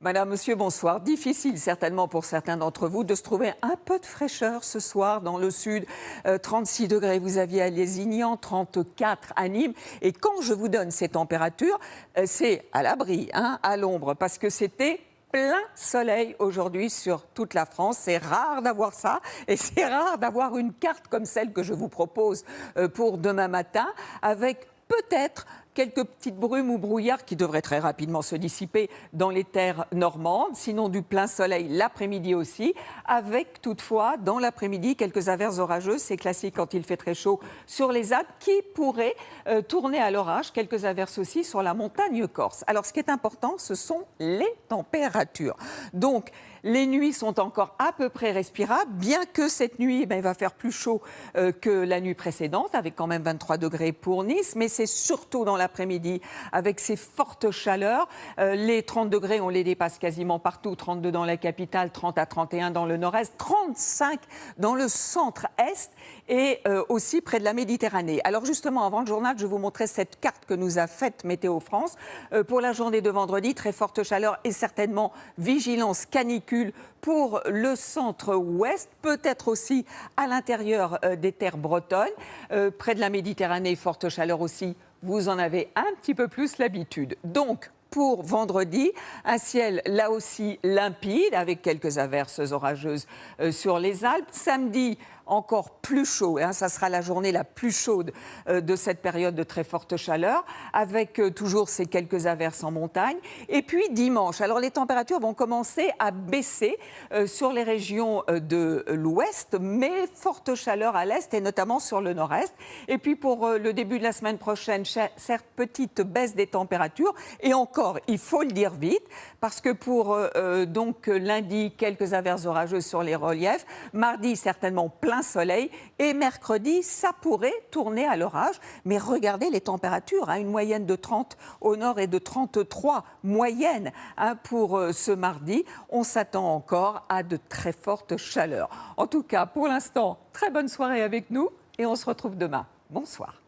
Madame, Monsieur, bonsoir. Difficile certainement pour certains d'entre vous de se trouver un peu de fraîcheur ce soir dans le sud. 36 degrés, vous aviez à Lézignan, 34 à Nîmes. Et quand je vous donne ces températures, c'est à l'abri, à l'ombre, parce que c'était plein soleil aujourd'hui sur toute la France. C'est rare d'avoir ça et c'est rare d'avoir une carte comme celle que je vous propose pour demain matin avec peut-être quelques petites brumes ou brouillards qui devraient très rapidement se dissiper dans les terres normandes, sinon du plein soleil l'après-midi aussi, avec toutefois dans l'après-midi quelques averses orageuses, c'est classique quand il fait très chaud sur les Alpes, qui pourraient tourner à l'orage, quelques averses aussi sur la montagne corse. Alors ce qui est important, ce sont les températures. Donc les nuits sont encore à peu près respirables, bien que cette nuit il va faire plus chaud que la nuit précédente, avec quand même 23 degrés pour Nice, mais c'est surtout dans l'après-midi, avec ces fortes chaleurs. Les 30 degrés, on les dépasse quasiment partout, 32 dans la capitale, 30 à 31 dans le nord-est, 35 dans le centre-est et aussi près de la Méditerranée. Alors justement, avant le journal, je vous montrais cette carte que nous a faite Météo France. Pour la journée de vendredi, très forte chaleur et certainement vigilance canicule pour le centre-ouest, peut-être aussi à l'intérieur des terres bretonnes. Près de la Méditerranée, forte chaleur aussi, vous en avez un petit peu plus l'habitude. Donc, pour vendredi, un ciel là aussi limpide, avec quelques averses orageuses sur les Alpes. Samedi, encore plus chaud, ça sera la journée la plus chaude de cette période de très forte chaleur, avec toujours ces quelques averses en montagne. Et puis dimanche, alors les températures vont commencer à baisser sur les régions de l'ouest, mais forte chaleur à l'est et notamment sur le nord-est. Et puis pour le début de la semaine prochaine, certes, petite baisse des températures, et encore, il faut le dire vite, parce que pour donc lundi, quelques averses orageuses sur les reliefs, mardi, certainement plein soleil, et mercredi, ça pourrait tourner à l'orage. Mais regardez les températures, une moyenne de 30 au nord et de 33 moyenne pour ce mardi. On s'attend encore à de très fortes chaleurs. En tout cas, pour l'instant, très bonne soirée avec nous et on se retrouve demain. Bonsoir.